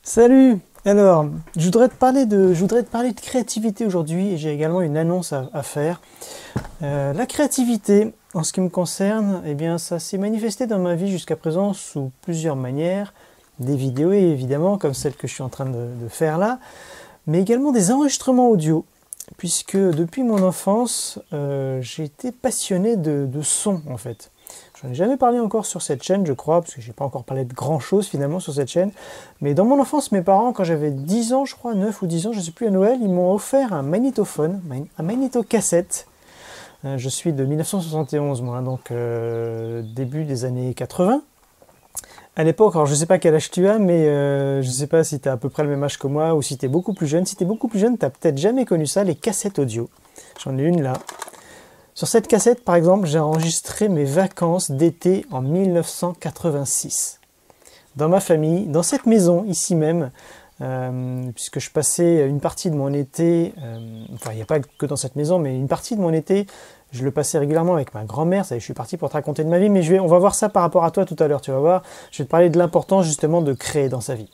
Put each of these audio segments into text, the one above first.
Salut! Alors, je voudrais te parler de créativité aujourd'hui et j'ai également une annonce à faire. La créativité, en ce qui me concerne, eh bien, ça s'est manifesté dans ma vie jusqu'à présent sous plusieurs manières. Des vidéos, évidemment, comme celle que je suis en train de faire là, mais également des enregistrements audio, puisque depuis mon enfance, j'ai été passionné de son, en fait. J'en ai jamais parlé encore sur cette chaîne, je crois, parce que j'ai pas encore parlé de grand chose finalement sur cette chaîne. Mais dans mon enfance, mes parents, quand j'avais 10 ans, je crois, 9 ou 10 ans, je sais plus, à Noël, ils m'ont offert un magnétophone, un magnétocassette. Je suis de 1971, moi, donc début des années 80. À l'époque, alors je sais pas quel âge tu as, mais je sais pas si tu as à peu près le même âge que moi ou si tu es beaucoup plus jeune. Si tu es beaucoup plus jeune, tu n'as peut-être jamais connu ça, les cassettes audio. J'en ai une là. Sur cette cassette, par exemple, j'ai enregistré mes vacances d'été en 1986. Dans ma famille, dans cette maison, ici même, puisque je passais une partie de mon été, enfin il n'y a pas que dans cette maison, mais une partie de mon été, je le passais régulièrement avec ma grand-mère. Je suis parti pour te raconter de ma vie, mais on va voir ça par rapport à toi tout à l'heure, tu vas voir. Je vais te parler de l'importance justement de créer dans sa vie.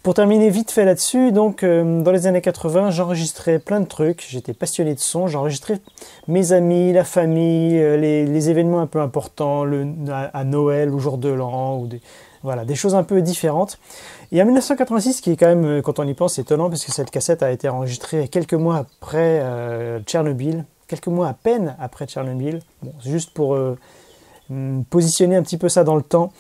Pour terminer vite fait là-dessus, donc dans les années 80, j'enregistrais plein de trucs, j'étais passionné de son, j'enregistrais mes amis, la famille, les événements un peu importants, à Noël, au jour de l'an, ou voilà, des choses un peu différentes. Et en 1986, qui est quand même, quand on y pense, étonnant, parce que cette cassette a été enregistrée quelques mois après Tchernobyl, quelques mois à peine après Tchernobyl, bon, juste pour positionner un petit peu ça dans le temps.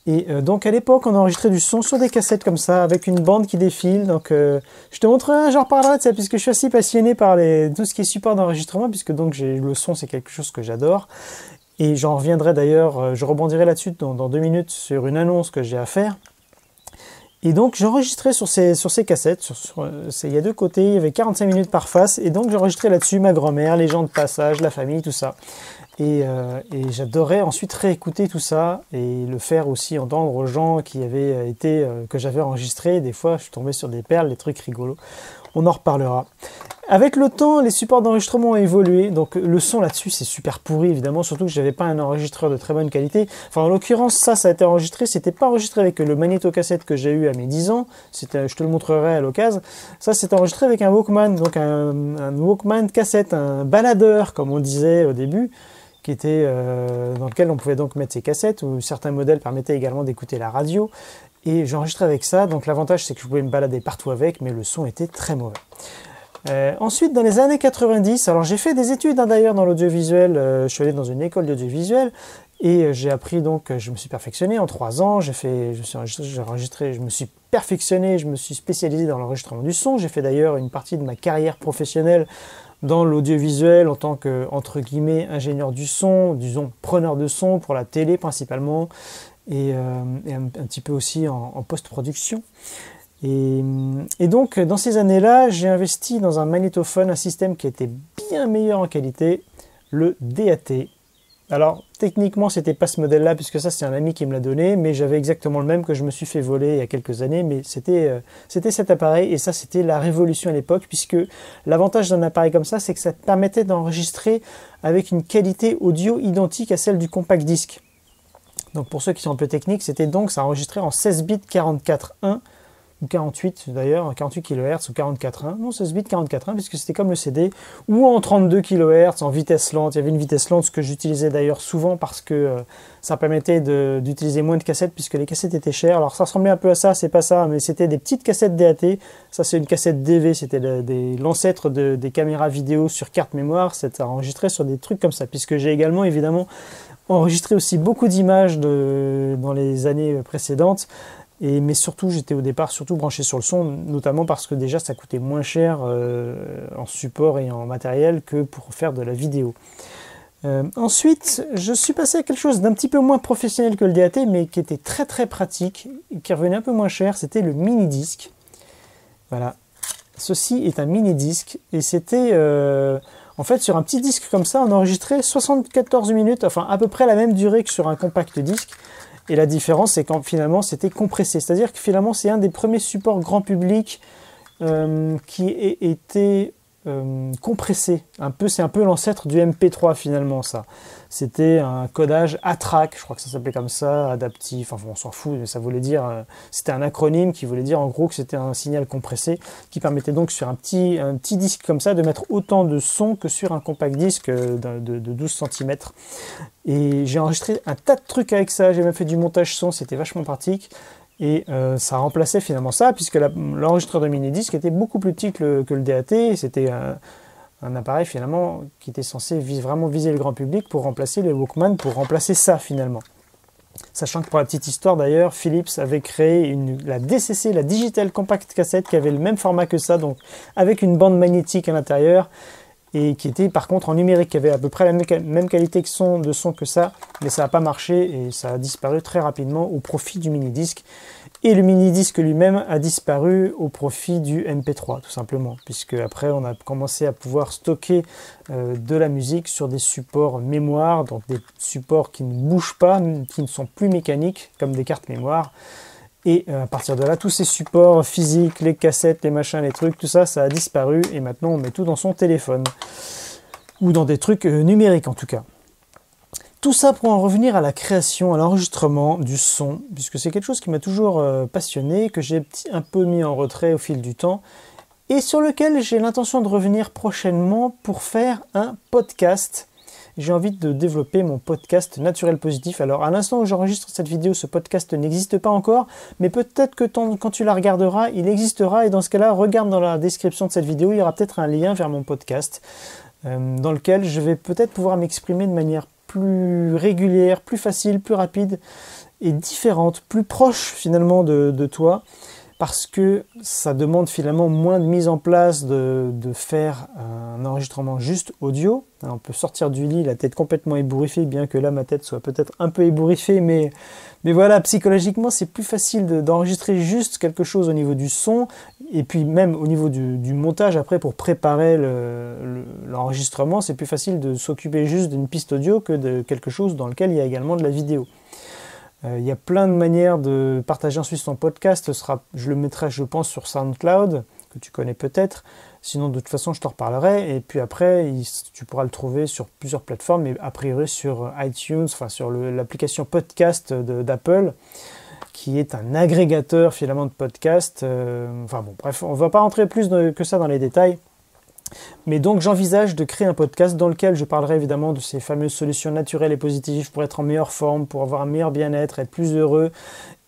Et donc à l'époque, on enregistrait du son sur des cassettes comme ça, avec une bande qui défile. Donc je te montrerai, j'en reparlerai de ça, puisque je suis assez passionné par tout ce qui est support d'enregistrement, puisque donc le son, c'est quelque chose que j'adore. Et j'en reviendrai d'ailleurs, je rebondirai là-dessus dans 2 minutes sur une annonce que j'ai à faire. Et donc j'enregistrais sur ces cassettes, il y a 2 côtés, il y avait 45 minutes par face, et donc j'enregistrais là-dessus ma grand-mère, les gens de passage, la famille, tout ça. Et j'adorais ensuite réécouter tout ça et le faire aussi entendre aux gens qui avaient été, que j'avais enregistré. Des fois, je suis tombé sur des perles, des trucs rigolos. On en reparlera. Avec le temps, les supports d'enregistrement ont évolué, donc le son là-dessus c'est super pourri évidemment, surtout que j'avais pas un enregistreur de très bonne qualité. Enfin en l'occurrence ça a été enregistré, c'était pas enregistré avec le magnétocassette que j'ai eu à mes 10 ans, je te le montrerai à l'occasion. Ça c'était enregistré avec un Walkman, donc un Walkman cassette, un baladeur comme on disait au début, qui était dans lequel on pouvait donc mettre ses cassettes, ou certains modèles permettaient également d'écouter la radio. Et j'enregistrais avec ça, donc l'avantage c'est que je pouvais me balader partout avec, mais le son était très mauvais. Ensuite, dans les années 90, alors j'ai fait des études d'ailleurs dans l'audiovisuel, je suis allé dans une école d'audiovisuel et j'ai appris donc, je me suis perfectionné en 3 ans, je me suis perfectionné, je me suis spécialisé dans l'enregistrement du son, j'ai fait d'ailleurs une partie de ma carrière professionnelle dans l'audiovisuel en tant que, entre guillemets, ingénieur du son, disons preneur de son pour la télé principalement et un petit peu aussi en post-production. Et donc, dans ces années-là, j'ai investi dans un magnétophone, un système qui était bien meilleur en qualité, le DAT. Alors, techniquement, c'était pas ce modèle-là, puisque ça, c'est un ami qui me l'a donné, mais j'avais exactement le même que je me suis fait voler il y a quelques années, mais c'était cet appareil, et ça, c'était la révolution à l'époque, puisque l'avantage d'un appareil comme ça, c'est que ça te permettait d'enregistrer avec une qualité audio identique à celle du compact disque. Donc, pour ceux qui sont un peu techniques, ça enregistrait en 16 bits 44.1, ou 48 d'ailleurs, 48 kHz ou 44.1, non 16 bits 44.1 puisque c'était comme le CD, ou en 32 kHz en vitesse lente. Il y avait une vitesse lente, ce que j'utilisais d'ailleurs souvent parce que ça permettait d'utiliser moins de cassettes puisque les cassettes étaient chères. Alors ça ressemblait un peu à ça, c'est pas ça, mais c'était des petites cassettes DAT. Ça c'est une cassette DV, c'était l'ancêtre des caméras vidéo sur carte mémoire. C'était enregistré sur des trucs comme ça, puisque j'ai également évidemment enregistré aussi beaucoup d'images dans les années précédentes. Mais surtout, j'étais au départ surtout branché sur le son, notamment parce que déjà ça coûtait moins cher en support et en matériel que pour faire de la vidéo. Ensuite, je suis passé à quelque chose d'un petit peu moins professionnel que le DAT, mais qui était très très pratique, qui revenait un peu moins cher, c'était le mini-disque. Voilà, ceci est un mini-disque, et c'était en fait sur un petit disque comme ça, on enregistrait 74 minutes, enfin à peu près la même durée que sur un compact disque. Et la différence, c'est quand finalement c'était compressé. C'est-à-dire que finalement, c'est un des premiers supports grand public qui ait été compressé. C'est un peu l'ancêtre du MP3 finalement ça. C'était un codage ATRAC, je crois que ça s'appelait comme ça, adaptif, enfin on s'en fout, mais ça voulait dire, c'était un acronyme qui voulait dire en gros que c'était un signal compressé qui permettait donc sur un petit disque comme ça de mettre autant de son que sur un compact disque de 12 cm. Et j'ai enregistré un tas de trucs avec ça, j'ai même fait du montage son, c'était vachement pratique. Et ça remplaçait finalement ça, puisque l'enregistreur de mini-disque était beaucoup plus petit que le DAT. C'était un appareil finalement qui était censé vraiment viser le grand public pour remplacer les Walkman, pour remplacer ça finalement. Sachant que pour la petite histoire d'ailleurs, Philips avait créé la DCC, la Digital Compact Cassette, qui avait le même format que ça, donc avec une bande magnétique à l'intérieur, et qui était par contre en numérique, qui avait à peu près la même qualité de son que ça, mais ça n'a pas marché et ça a disparu très rapidement au profit du mini-disque. Et le mini-disque lui-même a disparu au profit du MP3, tout simplement, puisque après on a commencé à pouvoir stocker de la musique sur des supports mémoire, donc des supports qui ne bougent pas, qui ne sont plus mécaniques, comme des cartes mémoire. Et à partir de là, tous ces supports physiques, les cassettes, les machins, les trucs, tout ça, ça a disparu. Et maintenant, on met tout dans son téléphone. Ou dans des trucs numériques, en tout cas. Tout ça pour en revenir à la création, à l'enregistrement du son, puisque c'est quelque chose qui m'a toujours passionné, que j'ai un peu mis en retrait au fil du temps, et sur lequel j'ai l'intention de revenir prochainement pour faire un podcast. J'ai envie de développer mon podcast Naturel Positif. Alors à l'instant où j'enregistre cette vidéo, ce podcast n'existe pas encore, mais peut-être que quand tu la regarderas, il existera, et dans ce cas-là, regarde dans la description de cette vidéo, il y aura peut-être un lien vers mon podcast, dans lequel je vais peut-être pouvoir m'exprimer de manière plus régulière, plus facile, plus rapide et différente, plus proche finalement de toi, parce que ça demande finalement moins de mise en place de faire un enregistrement juste audio. Alors, on peut sortir du lit, la tête complètement ébouriffée, bien que là ma tête soit peut-être un peu ébouriffée, mais voilà, psychologiquement c'est plus facile d'enregistrer juste quelque chose au niveau du son, et puis même au niveau du montage après pour préparer l'enregistrement, c'est plus facile de s'occuper juste d'une piste audio que de quelque chose dans lequel il y a également de la vidéo. Il y a plein de manières de partager ensuite son podcast. Je le mettrai, je pense, sur SoundCloud, que tu connais peut-être. Sinon, de toute façon, je t'en reparlerai. Et puis après, tu pourras le trouver sur plusieurs plateformes, mais a priori sur iTunes, enfin sur l'application podcast d'Apple, qui est un agrégateur finalement de podcasts. Enfin bon, bref, on ne va pas rentrer plus que ça dans les détails. Mais donc j'envisage de créer un podcast dans lequel je parlerai évidemment de ces fameuses solutions naturelles et positives pour être en meilleure forme, pour avoir un meilleur bien-être, être plus heureux,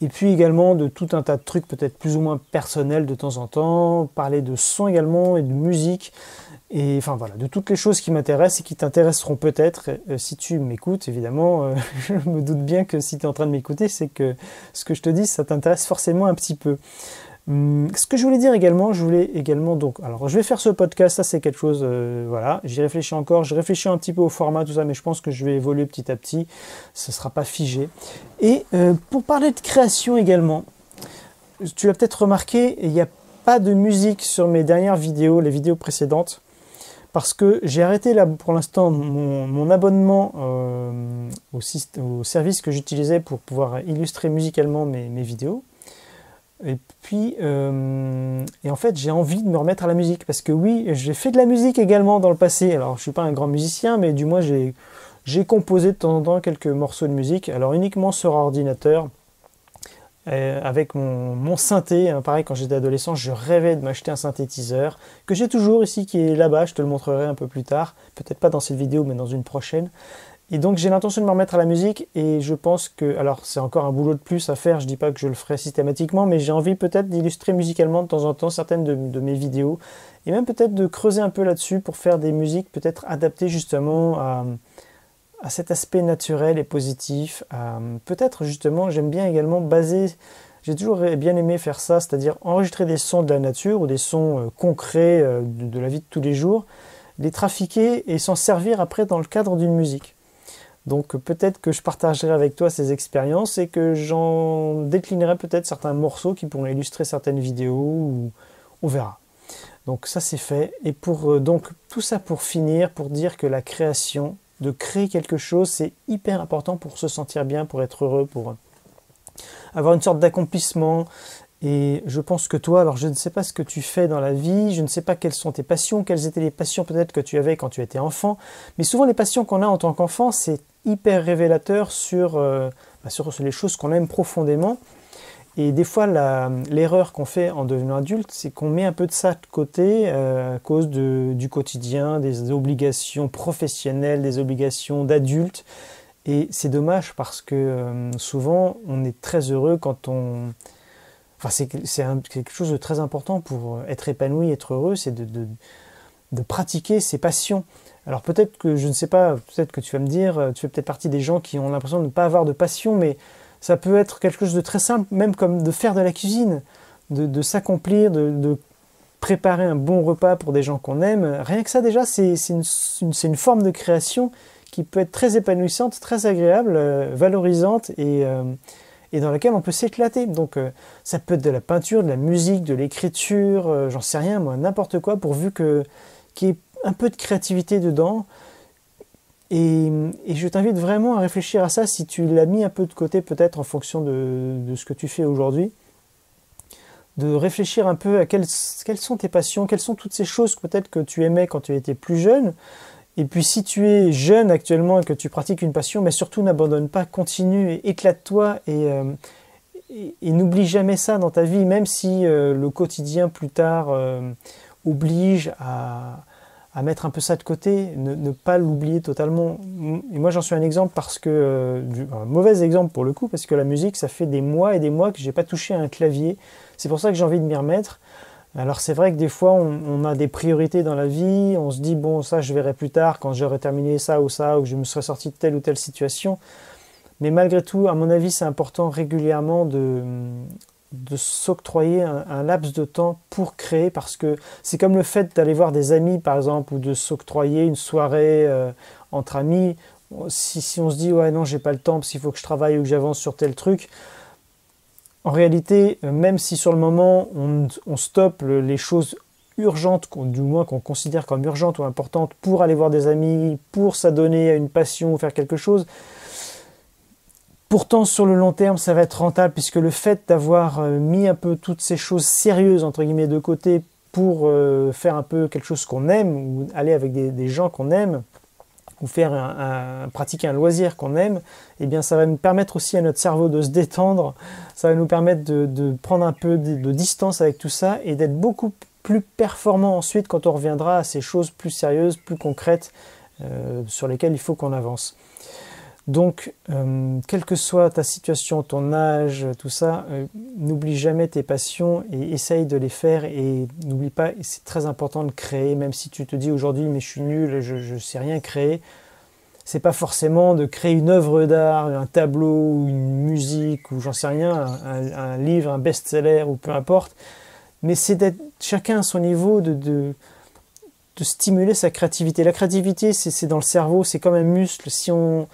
et puis également de tout un tas de trucs peut-être plus ou moins personnels de temps en temps, parler de son également et de musique, et enfin voilà, de toutes les choses qui m'intéressent et qui t'intéresseront peut-être si tu m'écoutes évidemment. Je me doute bien que si tu es en train de m'écouter, c'est que ce que je te dis, ça t'intéresse forcément un petit peu. Ce que je voulais dire également, donc, alors je vais faire ce podcast, ça c'est quelque chose, voilà, j'y réfléchis encore, je réfléchis un petit peu au format, tout ça, mais je pense que je vais évoluer petit à petit, ce ne sera pas figé. Et pour parler de création également, tu l'as peut-être remarqué, il n'y a pas de musique sur mes dernières vidéos, les vidéos précédentes, parce que j'ai arrêté là pour l'instant mon abonnement au service que j'utilisais pour pouvoir illustrer musicalement mes vidéos. Et puis, et en fait, j'ai envie de me remettre à la musique, parce que oui, j'ai fait de la musique également dans le passé. Alors, je ne suis pas un grand musicien, mais du moins, j'ai composé de temps en temps quelques morceaux de musique, alors uniquement sur ordinateur, avec mon synthé. Pareil, quand j'étais adolescent, je rêvais de m'acheter un synthétiseur, que j'ai toujours ici, qui est là-bas, je te le montrerai un peu plus tard, peut-être pas dans cette vidéo, mais dans une prochaine. Et donc j'ai l'intention de me remettre à la musique, et je pense que, alors c'est encore un boulot de plus à faire, je dis pas que je le ferai systématiquement, mais j'ai envie peut-être d'illustrer musicalement de temps en temps certaines de mes vidéos, et même peut-être de creuser un peu là-dessus pour faire des musiques peut-être adaptées justement à cet aspect naturel et positif. Peut-être justement, j'aime bien également j'ai toujours bien aimé faire ça, c'est-à-dire enregistrer des sons de la nature ou des sons concrets de la vie de tous les jours, les trafiquer et s'en servir après dans le cadre d'une musique. Donc peut-être que je partagerai avec toi ces expériences et que j'en déclinerai peut-être certains morceaux qui pourront illustrer certaines vidéos, ou on verra. Donc ça c'est fait. Et donc tout ça pour finir, pour dire que la création, de créer quelque chose, c'est hyper important pour se sentir bien, pour être heureux, pour avoir une sorte d'accomplissement. Et je pense que toi, alors je ne sais pas ce que tu fais dans la vie, je ne sais pas quelles sont tes passions, quelles étaient les passions peut-être que tu avais quand tu étais enfant, mais souvent les passions qu'on a en tant qu'enfant, c'est hyper révélateur sur les choses qu'on aime profondément. Et des fois, l'erreur qu'on fait en devenant adulte, c'est qu'on met un peu de ça de côté à cause du quotidien, des obligations professionnelles, des obligations d'adulte. Et c'est dommage parce que souvent, on est très heureux quand on... Enfin, c'est quelque chose de très important pour être épanoui, être heureux, c'est de pratiquer ses passions. Alors peut-être que, je ne sais pas, peut-être que tu vas me dire, tu fais peut-être partie des gens qui ont l'impression de ne pas avoir de passion, mais ça peut être quelque chose de très simple, même comme de faire de la cuisine, de s'accomplir, de préparer un bon repas pour des gens qu'on aime. Rien que ça déjà, c'est une forme de création qui peut être très épanouissante, très agréable, valorisante et dans laquelle on peut s'éclater. Donc ça peut être de la peinture, de la musique, de l'écriture, j'en sais rien moi, n'importe quoi, pourvu qu'il y ait un peu de créativité dedans. Et je t'invite vraiment à réfléchir à ça si tu l'as mis un peu de côté peut-être en fonction de ce que tu fais aujourd'hui. De réfléchir un peu à quelles sont tes passions, quelles sont toutes ces choses peut-être que tu aimais quand tu étais plus jeune. Et puis si tu es jeune actuellement et que tu pratiques une passion, mais surtout n'abandonne pas, continue, et éclate-toi et n'oublie jamais ça dans ta vie, même si le quotidien plus tard oblige à mettre un peu ça de côté, ne pas l'oublier totalement. Et moi j'en suis un exemple parce que, un mauvais exemple pour le coup, parce que la musique ça fait des mois et des mois que j'ai pas touché à un clavier, c'est pour ça que j'ai envie de m'y remettre. Alors c'est vrai que des fois on a des priorités dans la vie, on se dit bon ça je verrai plus tard quand j'aurai terminé ça ou que je me serai sorti de telle ou telle situation, mais malgré tout à mon avis c'est important régulièrement de s'octroyer un laps de temps pour créer, parce que c'est comme le fait d'aller voir des amis par exemple, ou de s'octroyer une soirée entre amis. Si on se dit ouais non j'ai pas le temps parce qu'il faut que je travaille ou que j'avance sur tel truc, en réalité, même si sur le moment on stoppe les choses urgentes, du moins qu'on considère comme urgentes ou importantes, pour aller voir des amis, pour s'adonner à une passion ou faire quelque chose, pourtant sur le long terme ça va être rentable, puisque le fait d'avoir mis un peu toutes ces choses sérieuses entre guillemets de côté pour faire un peu quelque chose qu'on aime, ou aller avec des gens qu'on aime, ou faire pratiquer un loisir qu'on aime, eh bien ça va nous permettre aussi à notre cerveau de se détendre, ça va nous permettre de prendre un peu de distance avec tout ça et d'être beaucoup plus performant ensuite quand on reviendra à ces choses plus sérieuses, plus concrètes sur lesquelles il faut qu'on avance. Donc, quelle que soit ta situation, ton âge, tout ça, n'oublie jamais tes passions et essaye de les faire, et n'oublie pas, c'est très important de créer, même si tu te dis aujourd'hui mais je suis nul, je ne sais rien créer. C'est pas forcément de créer une œuvre d'art, un tableau, ou une musique, ou j'en sais rien, un livre, un best-seller, ou peu importe, mais c'est d'être chacun à son niveau de stimuler sa créativité. La créativité, c'est dans le cerveau, c'est comme un muscle, si on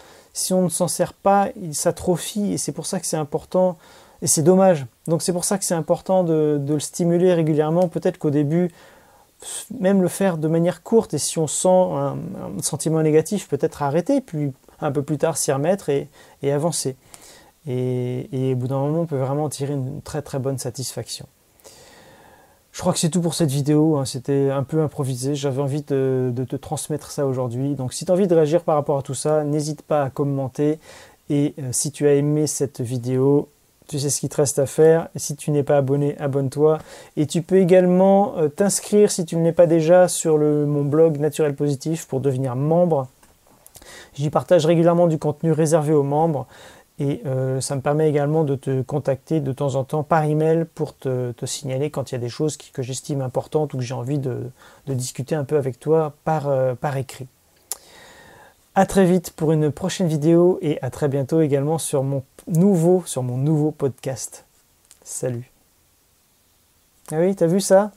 ne s'en sert pas, il s'atrophie, et c'est pour ça que c'est important, et c'est dommage. Donc c'est pour ça que c'est important de le stimuler régulièrement. Peut-être qu'au début, même le faire de manière courte, et si on sent un sentiment négatif, peut-être arrêter, puis un peu plus tard s'y remettre et avancer. Et au bout d'un moment, on peut vraiment tirer une très très bonne satisfaction. Je crois que c'est tout pour cette vidéo, hein. C'était un peu improvisé, j'avais envie de te transmettre ça aujourd'hui. Donc si tu as envie de réagir par rapport à tout ça, n'hésite pas à commenter. Et si tu as aimé cette vidéo, tu sais ce qu'il te reste à faire. Et si tu n'es pas abonné, abonne-toi. Et tu peux également t'inscrire, si tu ne l'es pas déjà, sur mon blog Naturel Positif pour devenir membre. J'y partage régulièrement du contenu réservé aux membres. Et ça me permet également de te contacter de temps en temps par email pour te signaler quand il y a des choses que j'estime importantes ou que j'ai envie de discuter un peu avec toi par écrit. À très vite pour une prochaine vidéo, et à très bientôt également sur mon nouveau podcast. Salut. Ah oui, t'as vu ça?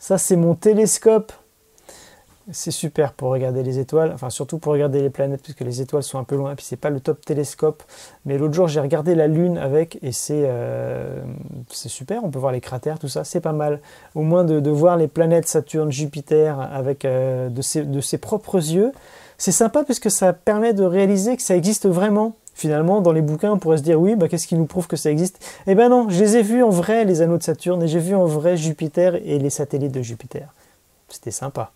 Ça c'est mon télescope. C'est super pour regarder les étoiles, enfin surtout pour regarder les planètes, puisque les étoiles sont un peu loin, et puis c'est pas le top télescope. Mais l'autre jour j'ai regardé la Lune avec, et c'est super, on peut voir les cratères, tout ça, c'est pas mal. Au moins de voir les planètes Saturne, Jupiter avec de ses propres yeux, c'est sympa parce que ça permet de réaliser que ça existe vraiment. finalement, dans les bouquins, on pourrait se dire, oui, bah, qu'est-ce qui nous prouve que ça existe? Eh ben non, je les ai vus en vrai, les anneaux de Saturne, et j'ai vu en vrai Jupiter et les satellites de Jupiter. C'était sympa.